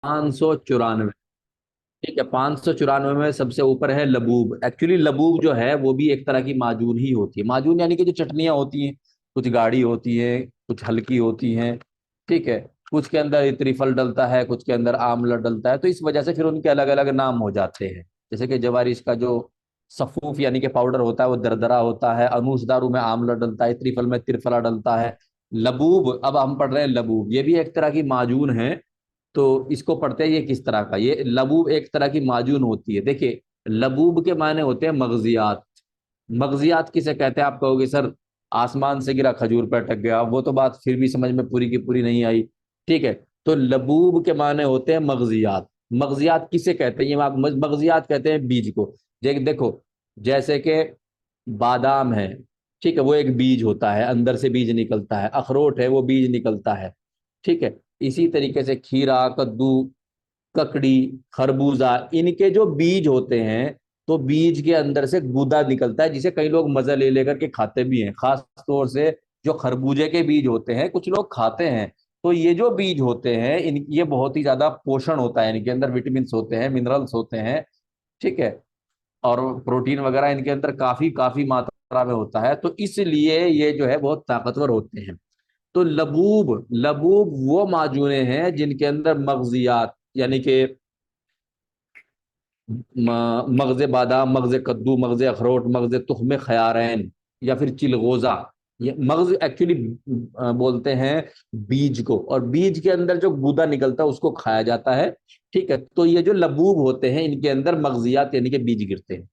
594। ठीक है, 594 में सबसे ऊपर है लबूब। एक्चुअली लबूब जो है वो भी एक तरह की माजून ही होती है। माजून यानी कि जो चटनियां होती हैं, कुछ गाढ़ी होती हैं, कुछ हल्की होती हैं। ठीक है, कुछ के अंदर त्रिफल डलता है, कुछ के अंदर आंवला डलता है, तो इस वजह से फिर उनके अलग अलग नाम हो जाते हैं। जैसे कि जवारिश का जो सफूफ यानी कि पाउडर होता है वो दरदरा होता है, अनूस दारू में आंवला डलता है, त्रिफल में त्रिफला डलता है। लबूब, अब हम पढ़ रहे हैं लबूब, ये भी एक तरह की माजून है। तो इसको पढ़ते हैं ये किस तरह का, ये लबूब एक तरह की माजून होती है। देखिए, लबूब के माने होते हैं मगजियात। मगजियात किसे कहते हैं? आप कहोगे सर आसमान से गिरा खजूर पर अटक गया, वो तो बात फिर भी समझ में पूरी की पूरी नहीं आई। ठीक है, तो लबूब के माने होते हैं मगजियात। मगजियात किसे कहते हैं? ये मगजियात कहते हैं बीज को। देखो, जैसे कि बादाम है, ठीक है, वो एक बीज होता है, अंदर से बीज निकलता है। अखरोट है, वो बीज निकलता है। ठीक है, इसी तरीके से खीरा, कद्दू, ककड़ी, खरबूजा, इनके जो बीज होते हैं, तो बीज के अंदर से गूदा निकलता है, जिसे कई लोग मजा ले लेकर के खाते भी हैं। खास तौर से जो खरबूजे के बीज होते हैं कुछ लोग खाते हैं। तो ये जो बीज होते हैं इन ये बहुत ही ज्यादा पोषण होता है, इनके अंदर विटामिन होते हैं, मिनरल्स होते हैं। ठीक है, और प्रोटीन वगैरह इनके अंदर काफी काफी मात्रा में होता है, तो इसलिए ये जो है बहुत ताकतवर होते हैं। तो लबूब लबूब वो माजूने हैं जिनके अंदर मगजियात यानी कि मगज बादाम, मगज कद्दू, मगज अखरोट, मगज तुख्म खयारैन, या फिर चिलगोजा। ये मगज एक्चुअली बोलते हैं बीज को, और बीज के अंदर जो गूदा निकलता है उसको खाया जाता है। ठीक है, तो ये जो लबूब होते हैं इनके अंदर मगजियात यानी कि बीज गिरते हैं।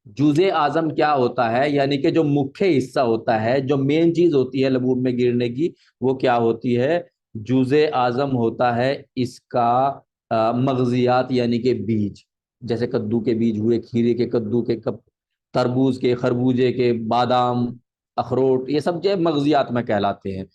जुज़े आजम क्या होता है? यानी कि जो मुख्य हिस्सा होता है, जो मेन चीज होती है लबूब में गिरने की, वो क्या होती है? जुज़े आजम होता है इसका मगजियात यानी कि बीज। जैसे कद्दू के बीज हुए, खीरे के, कद्दू के, कब तरबूज के, खरबूजे के, बादाम, अखरोट, ये सब जो है मगजियात में कहलाते हैं।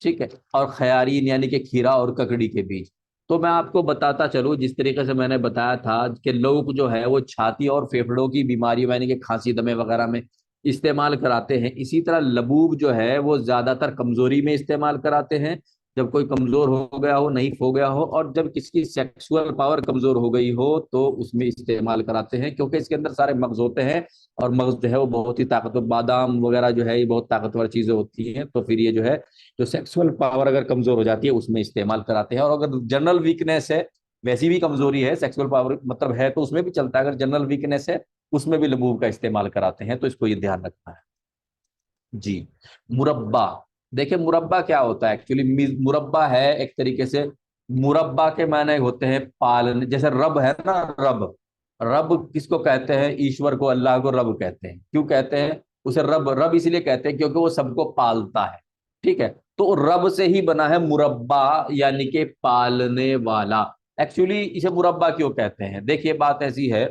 ठीक है, और खयारीन यानी कि खीरा और ककड़ी के बीज। तो मैं आपको बताता चलूं, जिस तरीके से मैंने बताया था कि लोग जो है वो छाती और फेफड़ों की बीमारी यानी कि खांसी दमे वगैरह में इस्तेमाल कराते हैं, इसी तरह लबूब जो है वो ज्यादातर कमजोरी में इस्तेमाल कराते हैं। जब कोई कमजोर हो गया हो, नहीं हो गया हो, और जब किसी की सेक्सुअल पावर कमजोर हो गई हो, तो उसमें इस्तेमाल कराते हैं, क्योंकि इसके अंदर सारे मग्ज होते हैं। और मग्ज जो है वो बहुत ही ताकतवर, बादाम वगैरह जो है ये बहुत ताकतवर चीजें होती हैं। तो फिर ये जो है, जो सेक्सुअल पावर अगर कमजोर हो जाती है उसमें इस्तेमाल कराते हैं। और अगर जनरल वीकनेस है, वैसी भी कमजोरी है, सेक्सुअल पावर मतलब है, तो उसमें भी चलता है। अगर जनरल वीकनेस है उसमें भी लबूब का इस्तेमाल कराते हैं, तो इसको ये ध्यान रखना है जी। मुरब्बा, देखिए मुरब्बा क्या होता है? एक्चुअली मुरब्बा है एक तरीके से, मुरब्बा के माने होते हैं पालन। जैसे रब है ना, रब, रब किसको कहते हैं? ईश्वर को, अल्लाह को रब कहते हैं। क्यों कहते हैं उसे रब? रब इसलिए कहते हैं क्योंकि वो सबको पालता है। ठीक है, तो रब से ही बना है मुरब्बा, यानी कि पालने वाला। एक्चुअली इसे मुरब्बा क्यों कहते हैं? देखिए बात ऐसी है,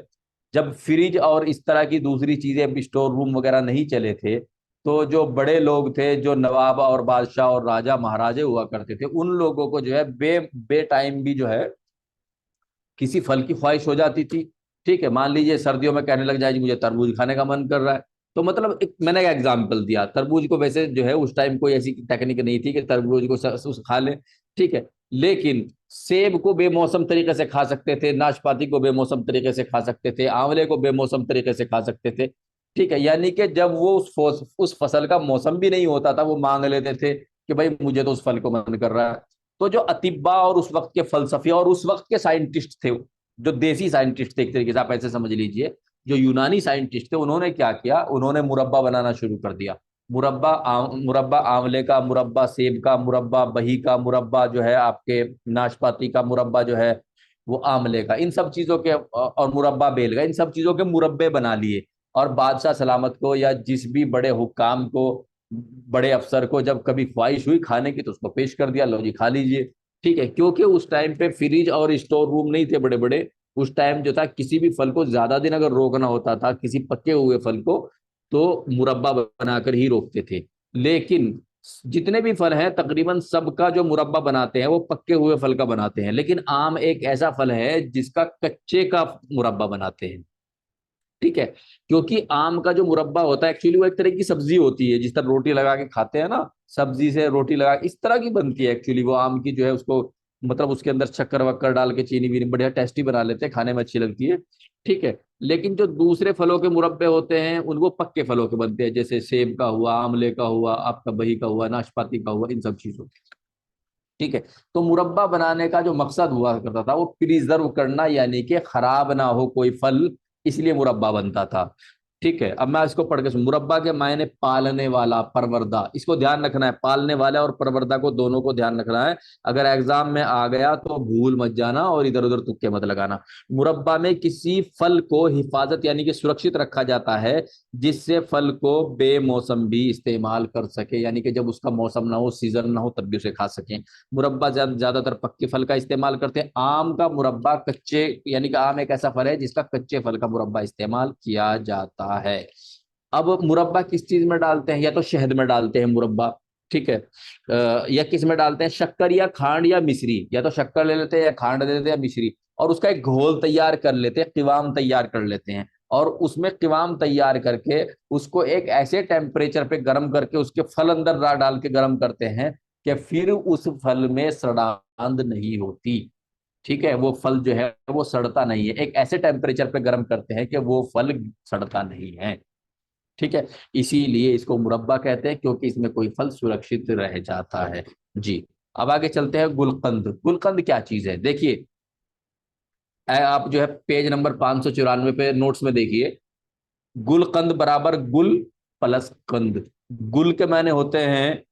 जब फ्रिज और इस तरह की दूसरी चीजें, स्टोर रूम वगैरह नहीं चले थे, तो जो बड़े लोग थे, जो नवाब और बादशाह और राजा महाराजे हुआ करते थे, उन लोगों को जो है बे टाइम भी जो है किसी फल की ख्वाहिश हो जाती थी। ठीक है, मान लीजिए सर्दियों में कहने लग जाए जी मुझे तरबूज खाने का मन कर रहा है, तो मतलब एक मैंने एक एग्जाम्पल दिया, तरबूज को वैसे जो है उस टाइम कोई ऐसी टेक्निक नहीं थी कि तरबूज को खा ले। ठीक है, लेकिन सेब को बेमौसम तरीके से खा सकते थे, नाशपाती को बेमौसम तरीके से खा सकते थे, आंवले को बेमौसम तरीके से खा सकते थे। ठीक है, यानी कि जब वो उस फसल का मौसम भी नहीं होता था, वो मांग लेते थे कि भाई मुझे तो उस फल को मन कर रहा है। तो जो अतिब्बा और उस वक्त के फलसफी और उस वक्त के साइंटिस्ट थे, जो देसी साइंटिस्ट थे एक तरीके से आप ऐसे समझ लीजिए, जो यूनानी साइंटिस्ट थे, उन्होंने क्या किया? उन्होंने मुरब्बा बनाना शुरू कर दिया। मुरब्बा आंवले का, मुरब्बा सेब का, मुरब्बा बही का, मुरब्बा जो है आपके नाशपाती का, मुरब्बा जो है वो आंवले का, इन सब चीजों के, और मुरब्बा बेल का, इन सब चीजों के मुरब्बे बना लिए। और बादशाह सलामत को या जिस भी बड़े हुक्काम को, बड़े अफसर को जब कभी ख्वाहिश हुई खाने की, तो उसको पेश कर दिया, लो जी खा लीजिए। ठीक है, क्योंकि उस टाइम पे फ्रिज और स्टोर रूम नहीं थे बड़े बड़े। उस टाइम जो था, किसी भी फल को ज्यादा दिन अगर रोकना होता था, किसी पके हुए फल को, तो मुरब्बा बनाकर ही रोकते थे। लेकिन जितने भी फल हैं तकरीबन सबका जो मुरब्बा बनाते हैं वो पक्के हुए फल का बनाते हैं, लेकिन आम एक ऐसा फल है जिसका कच्चे का मुरब्बा बनाते हैं। ठीक है, क्योंकि आम का जो मुरब्बा होता है एक्चुअली वो एक तरह की सब्जी होती है, जिस तरह रोटी लगा के खाते हैं ना, सब्जी से रोटी लगा इस तरह की बनती है एक्चुअली वो आम की जो है, उसको मतलब उसके अंदर शक्कर वक्कर डाल के चीनी बीनी बढ़िया टेस्टी बना लेते हैं, खाने में अच्छी लगती है। ठीक है, लेकिन जो दूसरे फलों के मुरब्बे होते हैं उनको पक्के फलों के बनते हैं, जैसे सेब का हुआ, आंवले का हुआ, आपका बही का हुआ, नाशपाती का हुआ, इन सब चीजों। ठीक है, तो मुरब्बा बनाने का जो मकसद हुआ करता था वो प्रिजर्व करना, यानी कि खराब ना हो कोई फल, इसलिए मुरब्बा बनता था। ठीक है, अब मैं इसको पढ़ के मुरब्बा के मायने पालने वाला, परवरदा, इसको ध्यान रखना है, पालने वाला और परवरदा को दोनों को ध्यान रखना है। अगर एग्जाम में आ गया तो भूल मत जाना और इधर उधर तुक्के मत लगाना। मुरब्बा में किसी फल को हिफाजत यानी कि सुरक्षित रखा जाता है, जिससे फल को बेमौसम भी इस्तेमाल कर सके, यानी कि जब उसका मौसम ना हो, सीजन ना हो, तब भी उसे खा सकें। मुरब्बा ज्यादातर पक्के फल का इस्तेमाल करते हैं। आम का मुरब्बा कच्चे, यानी कि आम एक ऐसा फल है जिसका कच्चे फल का मुरब्बा इस्तेमाल किया जाता है। अब मुरब्बा किस चीज में डालते हैं, या तो शहद में डालते हैं मुरब्बा, ठीक है, या किस में डालते हैं, शक्कर या खांड या मिश्री, या तो शक्कर ले लेते हैं या खांड ले लेते हैं या मिश्री, और उसका एक घोल तैयार कर लेते हैं, क़िवाम तैयार कर लेते हैं, और उसमें क़िवाम तैयार करके उसको एक ऐसे टेम्परेचर पे गर्म करके उसके फल अंदर डाल के गर्म करते हैं कि फिर उस फल में सड़ांध नहीं होती। ठीक है, वो फल जो है वो सड़ता नहीं है, एक ऐसे टेम्परेचर पे गर्म करते हैं कि वो फल सड़ता नहीं है। ठीक है, इसीलिए इसको मुरब्बा कहते हैं, क्योंकि इसमें कोई फल सुरक्षित रह जाता है। जी, अब आगे चलते हैं। गुलकंद, गुलकंद क्या चीज है, देखिए आप जो है पेज नंबर 594 पे नोट्स में देखिए, गुलकंद बराबर गुल प्लस कंद। गुल के माने होते हैं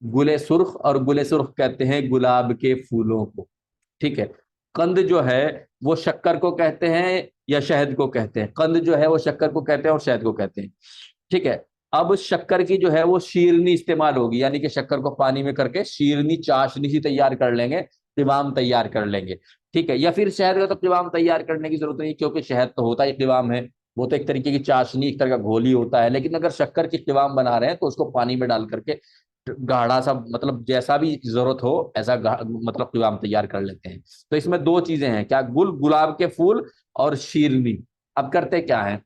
गुले सुर्ख, और गुले सुर्ख कहते हैं गुलाब के फूलों को। ठीक है, कंद जो है वो शक्कर को कहते हैं या शहद को कहते हैं, कंद जो है वो शक्कर को कहते हैं और शहद को कहते हैं। ठीक है, अब शक्कर की जो है वो शीरनी इस्तेमाल होगी, यानी कि शक्कर को पानी में करके शीरनी, चाशनी सी तैयार कर लेंगे, क़िवाम तैयार कर लेंगे। ठीक है, या फिर शहद का तो क़िवाम तैयार करने की जरूरत नहीं, क्योंकि शहद तो होता ही क़िवाम है, वो तो एक तरीके की चाशनी, एक तरह का घोल ही होता है। लेकिन अगर शक्कर की क़िवाम बना रहे हैं तो उसको पानी में डाल करके गाढ़ा सा, मतलब जैसा भी जरूरत हो ऐसा मतलब क़िवाम तैयार कर लेते हैं। तो इसमें दो चीजें हैं, क्या, गुल गुलाब के फूल और शीरनी। अब करते क्या है,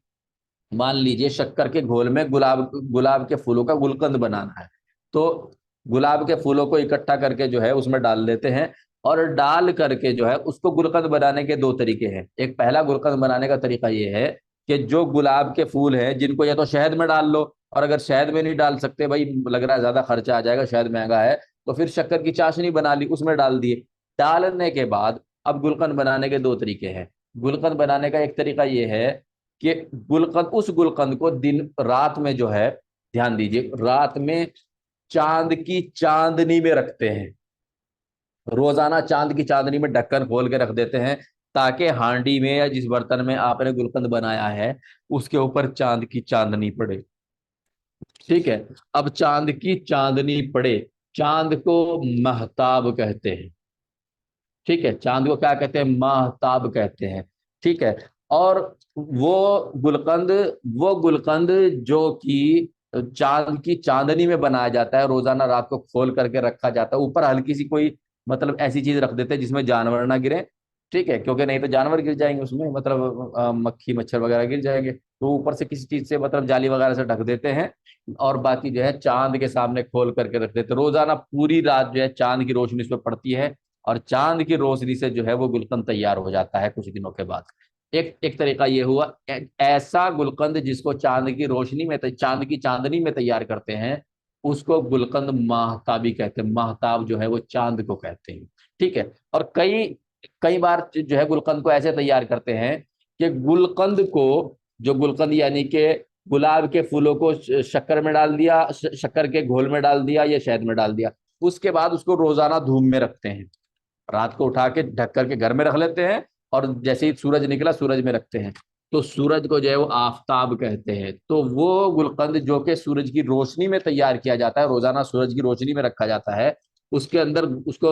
मान लीजिए शक्कर के घोल में गुलाब गुलाब के फूलों का गुलकंद बनाना है, तो गुलाब के फूलों को इकट्ठा करके जो है उसमें डाल देते हैं, और डाल करके जो है उसको गुलकंद बनाने के दो तरीके हैं। एक पहला गुलकंद बनाने का तरीका ये है कि जो गुलाब के फूल हैं जिनको या तो शहद में डाल लो, और अगर शहद में नहीं डाल सकते, भाई लग रहा है ज्यादा खर्चा आ जाएगा, शहद महंगा है, तो फिर शक्कर की चाशनी बना ली, उसमें डाल दिए। डालने के बाद अब गुलकंद बनाने के दो तरीके हैं। गुलकंद बनाने का एक तरीका ये है कि गुलकंद, उस गुलकंद को दिन रात में जो है, ध्यान दीजिए, रात में चांद की चांदनी में रखते हैं, रोजाना चांद की चांदनी में ढक्कन खोल के रख देते हैं, ताकि हांडी में या जिस बर्तन में आपने गुलकंद बनाया है उसके ऊपर चांद की चांदनी पड़े। ठीक है, अब चांद की चांदनी पड़े, चांद को महताब कहते हैं। ठीक है, चांद को क्या कहते हैं, महताब कहते हैं। ठीक है, और गुलकंद वो गुलकंद जो कि चांद की चांदनी में बनाया जाता है, रोजाना रात को खोल करके रखा जाता है, ऊपर हल्की सी कोई मतलब ऐसी चीज रख देते हैं जिसमें जानवर ना गिरे। ठीक है, क्योंकि नहीं तो जानवर गिर जाएंगे उसमें, मतलब मक्खी मच्छर वगैरह गिर जाएंगे, तो ऊपर से किसी चीज से मतलब जाली वगैरह से ढक देते हैं, और बाकी जो है चांद के सामने खोल करके रख देते हैं। रोजाना पूरी रात जो है चांद की रोशनी उस पर पड़ती है, और चांद की रोशनी से जो है वो गुलकंद तैयार हो जाता है कुछ दिनों के बाद। एक एक तरीका ये हुआ। ऐसा गुलकंद जिसको चांद की रोशनी में, चांद की चांदनी में तैयार करते हैं, उसको गुलकंद महताबी कहते हैं। महताब जो है वो चांद को कहते हैं। ठीक है, और कई कई बार जो है गुलकंद को ऐसे तैयार करते हैं कि गुलकंद को, जो गुलकंद यानी कि गुलाब के फूलों को शक्कर में डाल दिया, शक्कर के घोल में डाल दिया या शहद में डाल दिया, उसके बाद उसको रोजाना धूप में रखते हैं, रात को उठा के ढक करके घर में रख लेते हैं, और जैसे ही सूरज निकला सूरज में रखते हैं, तो सूरज को जो है वो आफताब कहते हैं। तो वो गुलकंद जो कि सूरज की रोशनी में तैयार किया जाता है, रोजाना सूरज की रोशनी में रखा जाता है, उसके अंदर उसको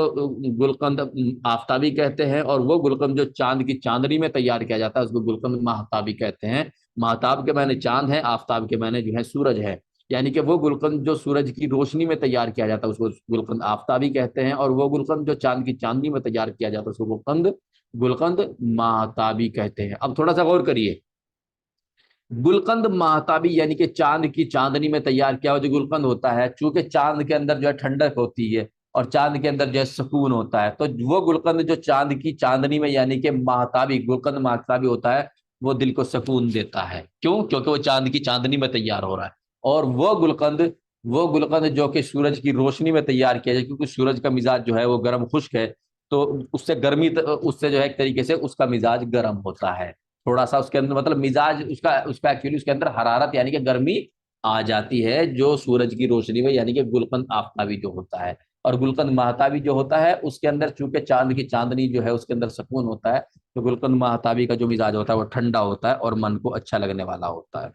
गुलकंद आफताबी कहते हैं, और वो गुलकंद जो चांद की चांदनी में तैयार किया जाता है उसको गुलकंद महताबी कहते हैं। महताब के माने चांद है, आफताब के माने जो है सूरज है, यानी कि वो गुलकंद जो सूरज की रोशनी में तैयार किया जाता है उसको गुलकंद आफताबी कहते हैं, और वो गुलकंद जो चांद की चांदनी में तैयार किया जाता है उसको गुलकंद गुलकंद महताबी कहते हैं। अब थोड़ा सा गौर करिए, गुलकंद महताबी यानी कि चांद की चांदनी में तैयार किया हुआ जो गुलकंद होता है, चूंकि चांद के अंदर जो है ठंडक होती है, और चांद के अंदर जो है सुकून होता है। तो वो गुलकंद जो चांद की चांदनी में यानी कि महताबी गुलकंद महताबी होता है, वो दिल को सुकून देता है। क्यों? क्योंकि वो चांद की चांदनी में तैयार हो रहा है। और वो गुलकंद जो कि सूरज की रोशनी में तैयार किया जाए, क्योंकि सूरज का मिजाज जो है वो गर्म खुश्क है, तो उससे जो है एक तरीके से उसका मिजाज गर्म होता है। थोड़ा सा उसके अंदर मतलब मिजाज उसका उसका एक्चुअली उसके अंदर हरारत यानी कि गर्मी आ जाती है, जो सूरज की रोशनी में यानी कि गुलकंद आफ्ताबी जो होता है। और गुलकंद महताबी जो होता है उसके अंदर चूंकि चांद की चांदनी जो है उसके अंदर सुकून होता है, तो गुलकंद महताबी का जो मिजाज होता है वो ठंडा होता है और मन को अच्छा लगने वाला होता है।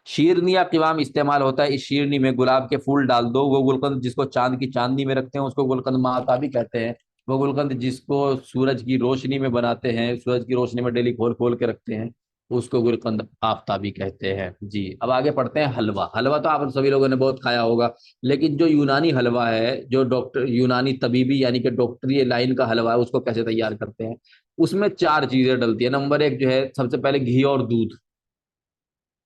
शीरनी या किवाम इस्तेमाल होता है। इस शीरनी में गुलाब के फूल डाल दो। वो गुलकंद जिसको चांद की चांदनी में रखते हैं उसको गुलकंद महताबी कहते हैं। वो गुलकंद जिसको सूरज की रोशनी में बनाते हैं, सूरज की रोशनी में डेली खोल खोल के रखते हैं, उसको गुलकंद आफ्ताबी कहते हैं। जी, अब आगे पढ़ते हैं हलवा। हलवा तो आप सभी लोगों ने बहुत खाया होगा, लेकिन जो यूनानी हलवा है, जो डॉक्टर यूनानी तबीबी यानी कि डॉक्टरी लाइन का हलवा है, उसको कैसे तैयार करते हैं? उसमें चार चीजें डलती है। नंबर एक जो है, सबसे पहले घी और दूध।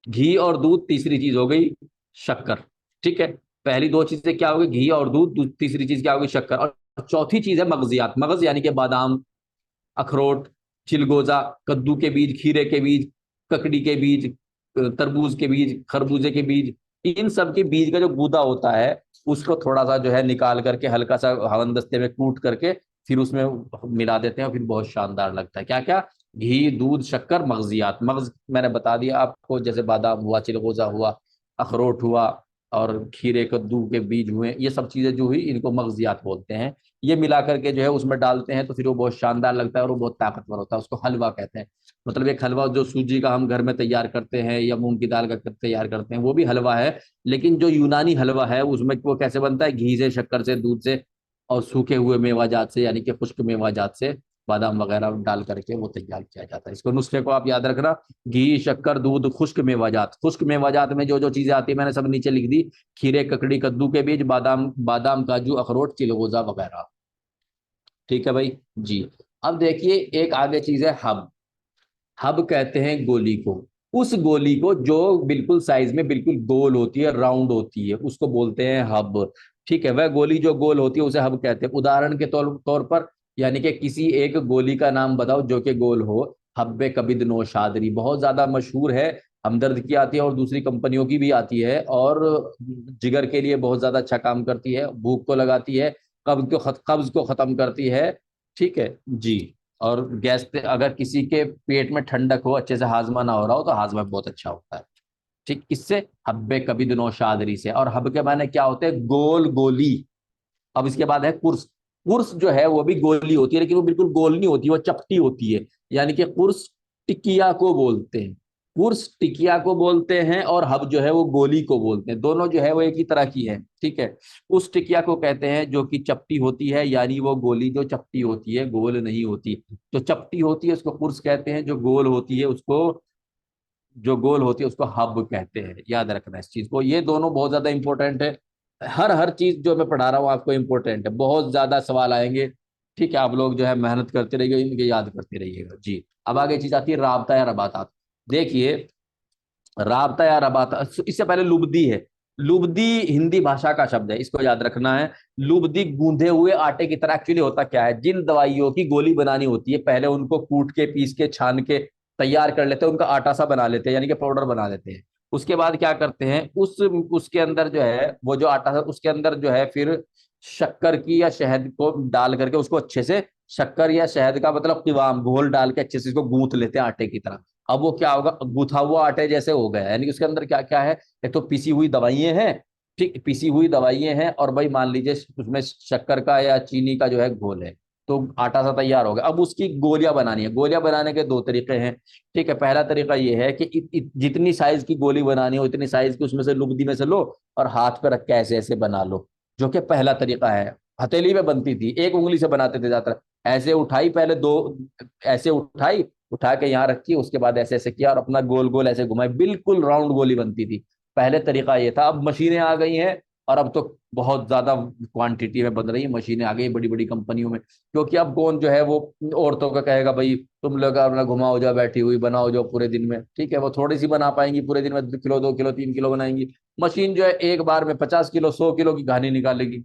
घी और दूध, तीसरी चीज हो गई शक्कर। ठीक है, पहली दो चीजें क्या होगी? घी और दूध। तीसरी चीज क्या होगी? शक्कर। और चौथी चीज है मगजियात। मगज यानी कि बादाम, अखरोट, चिलगोजा, कद्दू के बीज, खीरे के बीज, ककड़ी के बीज, तरबूज के बीज, खरबूजे के बीज। इन सब के बीज का जो गूदा होता है उसको थोड़ा सा जो है निकाल करके हल्का सा हवन दस्ते में कूट करके फिर उसमें मिला देते हैं, और फिर बहुत शानदार लगता है। क्या क्या? घी, दूध, शक्कर, मगजियात। मगज मैंने बता दिया आपको, जैसे बादाम हुआ, चिलगोजा हुआ, अखरोट हुआ, और खीरे कद्दू के बीज हुए, ये सब चीजें जो हुई इनको मगजियात बोलते हैं। ये मिला करके जो है उसमें डालते हैं तो फिर वो बहुत शानदार लगता है और वो बहुत ताकतवर होता है। उसको हलवा कहते हैं। मतलब एक हलवा जो सूजी का हम घर में तैयार करते हैं या मूंग की दाल का तैयार करते हैं, वो भी हलवा है। लेकिन जो यूनानी हलवा है उसमें वो कैसे बनता है? घी से, शक्कर से, दूध से और सूखे हुए मेवाजात से यानी कि खुश्क मेवाजात से, बादाम वगैरह डाल करके वो तैयार किया जाता है। इसको नुस्खे को आप याद रखना। घी, शक्कर, दूध, खुश्क मेवाजात। खुश्क मेवाजात में जो जो चीजें आती है मैंने सब नीचे लिख दी। खीरे, ककड़ी, कद्दू के बीज, बादाम बादाम काजू, अखरोट, चिलगोजा वगैरह। ठीक है भाई। जी, अब देखिए एक आगे चीज है हब। हब कहते हैं गोली को। उस गोली को जो बिल्कुल साइज में बिल्कुल गोल होती है, राउंड होती है, उसको बोलते हैं हब। ठीक है, वह गोली जो गोल होती है उसे हब कहते हैं। उदाहरण के तौर पर यानी कि किसी एक गोली का नाम बताओ जो कि गोल हो। हब्बे कबिद नौशादरी बहुत ज्यादा मशहूर है। हमदर्द की आती है और दूसरी कंपनियों की भी आती है, और जिगर के लिए बहुत ज्यादा अच्छा काम करती है, भूख को लगाती है, कब्ज को खत्म करती है। ठीक है जी। और गैस पे अगर किसी के पेट में ठंडक हो, अच्छे से हाजमा ना हो रहा हो, तो हाजमा बहुत अच्छा होता है। ठीक, इससे हब्बे कभी दिनों शादरी से। और हब के माने क्या होते हैं? गोल, गोली। अब इसके बाद है कुर्स। कुर्स जो है वो भी गोली होती है, लेकिन वो बिल्कुल गोल नहीं होती, वो चपटी होती है। यानी कि कुर्स टिकिया को बोलते हैं। कुर्स टिकिया को बोलते हैं और हब जो है वो गोली को बोलते हैं। दोनों जो है वो एक ही तरह की है। ठीक है, उस टिकिया को कहते हैं जो कि चपटी होती है, यानी वो गोली जो चपटी होती है, गोल नहीं होती। जो चपटी होती है उसको कुर्स कहते हैं, जो गोल होती है उसको हब कहते हैं। याद रखना इस चीज को, ये दोनों बहुत ज्यादा इंपॉर्टेंट है। हर हर चीज जो मैं पढ़ा रहा हूँ आपको इंपॉर्टेंट है, बहुत ज्यादा सवाल आएंगे। ठीक है, आप लोग जो है मेहनत करते रहिए, इनके याद करते रहिएगा। जी, अब आगे चीज आती है राबता या रबातात। देखिए, राबता या रबाता, इससे पहले लुबदी है। लुबदी हिंदी भाषा का शब्द है, इसको याद रखना है। लुबदी गूंधे हुए आटे की तरह। एक्चुअली होता क्या है, जिन दवाइयों की गोली बनानी होती है पहले उनको कूट के, पीस के, छान के तैयार कर लेते हैं, उनका आटा सा बना लेते हैं, यानी कि पाउडर बना लेते हैं। उसके बाद क्या करते हैं, उसके अंदर जो है वो जो आटा है उसके अंदर जो है फिर शक्कर की या शहद को डाल करके उसको अच्छे से, शक्कर या शहद का मतलब किवाम, घोल डाल के अच्छे से इसको गूंथ लेते हैं आटे की तरह। अब वो क्या होगा? गूथा हुआ आटे जैसे हो गया, यानी कि उसके अंदर क्या क्या है? एक तो पिसी हुई दवाइयां हैं। ठीक, पिसी हुई दवाइयां हैं, और भाई मान लीजिए उसमें शक्कर का या चीनी का जो है घोल है। तो आटा सा तैयार हो गया। अब उसकी गोलियां बनानी है। गोलियां बनाने के दो तरीके हैं। ठीक है, पहला तरीका ये है कि जितनी साइज की गोली बनानी हो उतनी साइज की उसमें से लुगदी में से लो और हाथ पे रख के ऐसे ऐसे बना लो, जो कि पहला तरीका है। हथेली में बनती थी, एक उंगली से बनाते थे ज्यादातर। ऐसे उठाई पहले दो, ऐसे उठाई, उठा के यहाँ रखी, उसके बाद ऐसे ऐसे किया और अपना गोल गोल ऐसे घुमाए, बिल्कुल राउंड गोली बनती थी। पहले तरीका ये था। अब मशीनें आ गई हैं, और अब तो बहुत ज्यादा क्वांटिटी में बन रही है, मशीनें आ गई बड़ी बड़ी कंपनियों में। क्योंकि अब कौन जो है वो औरतों का कहेगा भाई तुम लोग अपना घुमाओ जाओ, बैठी हुई बनाओ जाओ पूरे दिन में। ठीक है, वो थोड़ी सी बना पाएंगी पूरे दिन में, 2 किलो, 2 किलो, 3 किलो बनाएंगी। मशीन जो है एक बार में 50 किलो, 100 किलो की कहानी निकालेगी।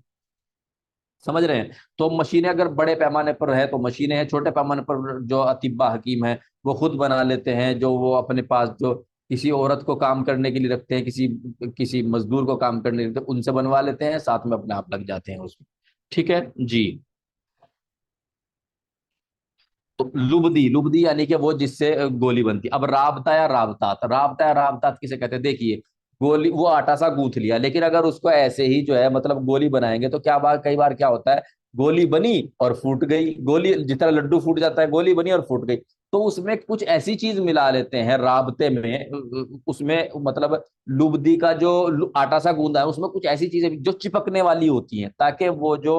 समझ रहे हैं? तो मशीनें अगर बड़े पैमाने पर है तो मशीनें हैं, छोटे पैमाने पर जो अतिब्बा हकीम है वो खुद बना लेते हैं, जो वो अपने पास जो किसी औरत को काम करने के लिए रखते हैं, किसी किसी मजदूर को काम करने के लिए, तो उनसे बनवा लेते हैं, साथ में अपने आप लग जाते हैं उसमें। ठीक है जी। तो लुबदी, लुबदी यानी कि वो जिससे गोली बनती है। अब राबता या राबतात, राबता या राबतात किसे कहते हैं? देखिए, गोली, वो आटा सा गूंथ लिया, लेकिन अगर उसको ऐसे ही जो है मतलब गोली बनाएंगे तो क्या बार, कई बार क्या होता है, गोली बनी और फूट गई, गोली जितना लड्डू फूट जाता है, गोली बनी और फूट गई। तो उसमें कुछ ऐसी चीज मिला लेते हैं राबते में, उसमें मतलब लुबदी का जो आटा सा गूंदा है उसमें कुछ ऐसी चीजें जो चिपकने वाली होती हैं, ताकि वो जो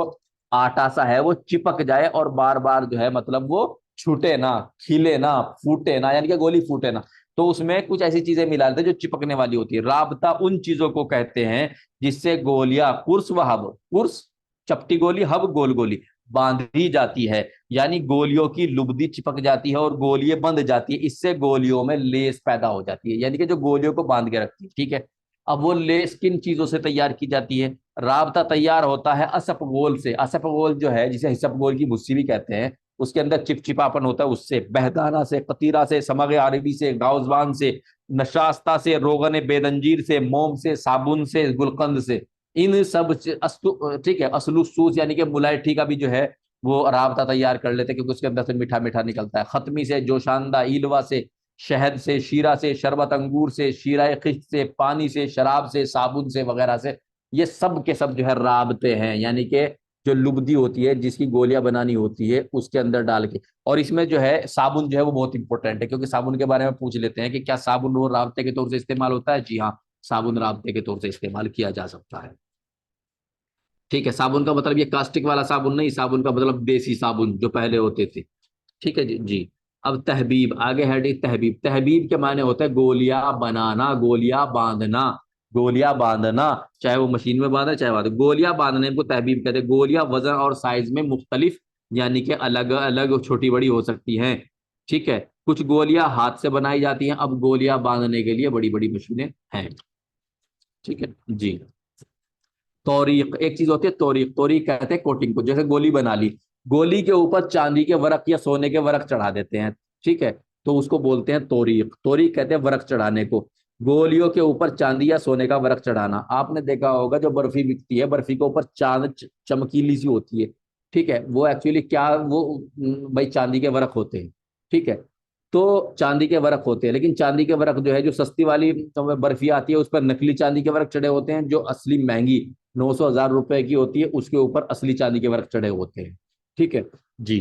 आटा सा है वो चिपक जाए और बार बार जो है मतलब वो छूटे ना, खिले ना, फूटे ना, यानी कि गोली फूटे ना। तो उसमें कुछ ऐसी चीजें मिला लेते हैं जो चिपकने वाली होती है। राबता उन चीजों को कहते हैं जिससे गोलियां, कुर्स व हब, कुर्स चपटी गोली, हब गोल गोली, बांधी जाती है, यानी गोलियों की लुबदी चिपक जाती है और गोलियां बंध जाती है, इससे गोलियों में लेस पैदा हो जाती है, यानी कि जो गोलियों को बांध के रखती है। ठीक है। अब वो लेस किन चीजों से तैयार की जाती है? राबता तैयार होता है असपगोल से। असपगोल जो है, जिसे हिसपगोल की भुस्सी भी कहते हैं, उसके अंदर चिपचिपापन होता है, उससे, बहदाना से, कतीरा से, समग अरबी से, गाउजबान से, नशास्ता से, रोगन बेदंजीर से, मोम से, साबुन से, गुलकंद से, इन सब ठीक है, असलूसूस यानी कि मुलायठी का भी जो है वो राबता तैयार कर लेते हैं, क्योंकि उसके अंदर से मीठा मीठा निकलता है। खत्मी से, जोशानदा, ईलवा से, शहद से, शीरा से, शरबत अंगूर से, शीरा खिश्त से, पानी से, शराब से, साबुन से वगैरह से, ये सब के सब जो है राबते हैं, यानी कि जो लुबदी होती है जिसकी गोलियां बनानी होती है उसके अंदर डाल के। और इसमें जो है साबुन जो है वो बहुत इंपॉर्टेंट है, क्योंकि साबुन के बारे में पूछ लेते हैं कि क्या साबुन वो राबते के तौर से इस्तेमाल होता है? जी हाँ, साबुन राबते के तौर से इस्तेमाल किया जा सकता है। ठीक है, साबुन का मतलब ये कास्टिक वाला साबुन नहीं, साबुन का मतलब देसी साबुन जो पहले होते थे। ठीक है जी जी। अब तहबीब, आगे है तहबीब। तहबीब के माने होता है गोलियां बनाना, गोलियां बांधना, गोलियां बांधना, चाहे वो मशीन में बांधे चाहे बांधे, गोलियां बांधने को तहबीब कहते हैं। गोलियां वजन और साइज में मुख्तलिफ, यानी कि अलग अलग छोटी बड़ी हो सकती हैं। ठीक है। कुछ गोलियां हाथ से बनाई जाती हैं, अब गोलियां बांधने के लिए बड़ी बड़ी मशीनें हैं। ठीक है जी। तौरीक, एक चीज होती है तौरीक, तौरीक कहते हैं कोटिंग को। जैसे गोली बना ली, गोली के ऊपर चांदी के वरक या सोने के वरक चढ़ा देते हैं। ठीक है। तो उसको बोलते हैं तौरीक, तौरीक कहते हैं वरक चढ़ाने को। गोलियों के ऊपर चांदी या सोने का वरक चढ़ाना, आपने देखा होगा जो बर्फी बिकती है, बर्फी के ऊपर चांद चमकीली सी होती है। ठीक है, वो एक्चुअली क्या, वो भाई चांदी के वरक होते हैं। ठीक है। तो चांदी के वरक होते हैं, लेकिन चांदी के वरक जो है, जो सस्ती वाली तो बर्फी आती है उस पर नकली चांदी के वरक चढ़े होते हैं, जो असली महंगी 900 1000 रुपए की होती है उसके ऊपर असली चांदी के वर्क चढ़े होते हैं। ठीक है जी।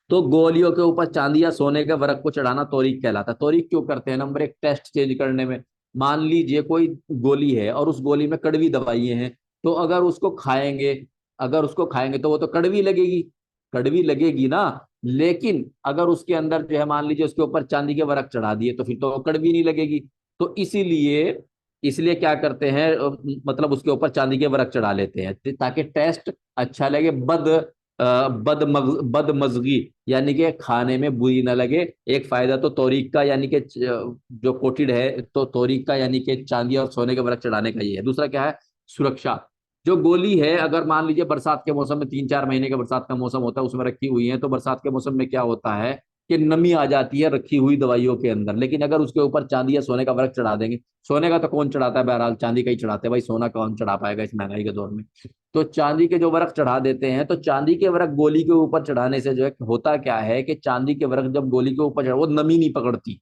तो गोलियों के ऊपर चांदी या सोने के वर्क को चढ़ाना तौरीक कहलाता है। तौरीक क्यों करते हैं? नंबर एक, टेस्ट चेंज करने में। मान लीजिए कोई गोली है और उस गोली में कड़वी दवाइयां हैं, तो अगर उसको खाएंगे, अगर उसको खाएंगे तो वो तो कड़वी लगेगी, कड़वी लगेगी ना। लेकिन अगर उसके अंदर जो है मान लीजिए उसके ऊपर चांदी के वर्क चढ़ा दिए तो फिर तो वो कड़वी नहीं लगेगी। तो इसीलिए, इसलिए क्या करते हैं, मतलब उसके ऊपर चांदी के वर्क चढ़ा लेते हैं ताकि टेस्ट अच्छा लगे, बदमजगी, यानी कि खाने में बुरी ना लगे। एक फायदा तो तौरीक का, यानी कि जो कोटेड है, तो तौरीक का यानी कि चांदी और सोने के वर्क चढ़ाने का ये है। दूसरा क्या है? सुरक्षा। जो गोली है, अगर मान लीजिए बरसात के मौसम में, 3 4 महीने का बरसात का मौसम होता है उसमें रखी हुई है, तो बरसात के मौसम में क्या होता है कि नमी आ जाती है रखी हुई दवाइयों के अंदर। लेकिन अगर उसके ऊपर चांदी या सोने का वर्क चढ़ा देंगे, सोने का तो कौन चढ़ाता है, बहरहाल चांदी का ही चढ़ाते हैं भाई, सोना कौन चढ़ा पाएगा इस महंगाई के दौर में। तो चांदी के जो वर्क चढ़ा देते हैं, तो चांदी के वर्क गोली के ऊपर चढ़ाने से जो है होता क्या है कि चांदी के वर्क जब गोली के ऊपर चढ़ा, वो नमी नहीं पकड़ती,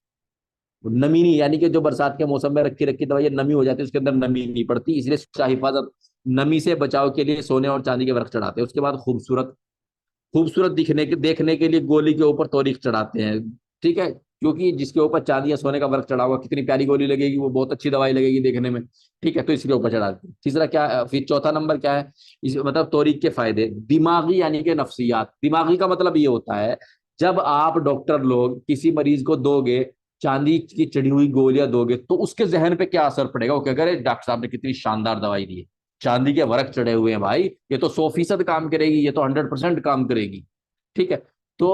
नमी नहीं, यानी कि जो बरसात के मौसम में रखी रखी दवाई नमी हो जाती है उसके अंदर नमी नहीं पड़ती, इसलिए उसका हिफाजत, नमी से बचाव के लिए सोने और चांदी के वर्क चढ़ाते हैं। उसके बाद खूबसूरत, खूबसूरत दिखने के, देखने के लिए गोली के ऊपर तौरीख चढ़ाते हैं। ठीक है, क्योंकि जिसके ऊपर चांदी या सोने का वर्क चढ़ा हुआ, कितनी प्यारी गोली लगेगी, वो बहुत अच्छी दवाई लगेगी देखने में। ठीक है, तो इसके ऊपर चढ़ाते हैं। तीसरा क्या, फिर चौथा नंबर क्या है इस मतलब तौरीख के फायदे? दिमागी यानी कि नफ्सियात। दिमागी का मतलब ये होता है, जब आप डॉक्टर लोग किसी मरीज को दोगे, चांदी की चढ़ी हुई गोलियां दोगे, तो उसके जहन पे क्या असर पड़ेगा? वो क्या करे, डॉक्टर साहब ने कितनी शानदार दवाई दी है, चांदी के वर्क चढ़े हुए हैं भाई, ये तो 100% काम करेगी, ये तो 100% काम करेगी। ठीक है। तो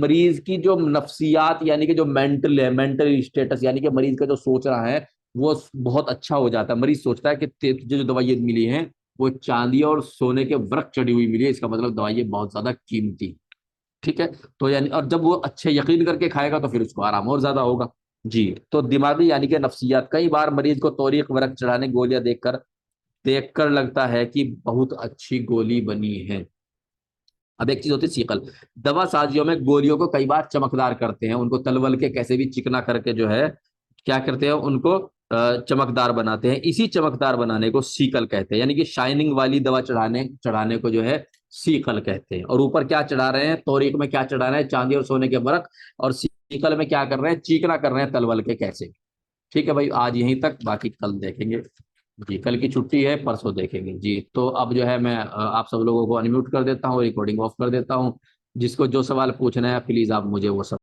मरीज की जो नफ्सियात, यानी कि जो मेंटल है, मेंटल स्टेटस, यानी कि मरीज का जो सोच रहा है वो बहुत अच्छा हो जाता है। मरीज सोचता है कि तुझे जो दवाई मिली है वो चांदी और सोने के व्रत चढ़ी हुई मिली है, इसका मतलब दवाई ये बहुत ज्यादा कीमती। ठीक है। तो यानी और जब वो अच्छे यकीन करके खाएगा तो फिर उसको आराम और ज्यादा होगा। जी। तो दिमागी यानी कि नफ्सियात, कई बार मरीज को तौरीक वरक चढ़ाने गोलियां देखकर लगता है कि बहुत अच्छी गोली बनी है। अब एक चीज होती है सीकल। दवा साजियों में गोलियों को कई बार चमकदार करते हैं, उनको तलवल के कैसे भी चिकना करके जो है क्या करते हैं, उनको चमकदार बनाते हैं। इसी चमकदार बनाने को सीकल कहते हैं, यानी कि शाइनिंग वाली दवा चढ़ाने चढ़ाने को जो है सीकल कहते हैं। और ऊपर क्या चढ़ा रहे हैं, तौरीक में क्या चढ़ा रहे हैं, चांदी और सोने के बरक, और सीकल में क्या कर रहे हैं, चीकना कर रहे हैं तलवल के कैसे। ठीक है भाई, आज यहीं तक, बाकी कल देखेंगे। जी, कल की छुट्टी है, परसों देखेंगे जी। तो अब जो है मैं आप सब लोगों को अनम्यूट कर देता हूँ, रिकॉर्डिंग ऑफ कर देता हूँ। जिसको जो सवाल पूछना है प्लीज आप मुझे वो सब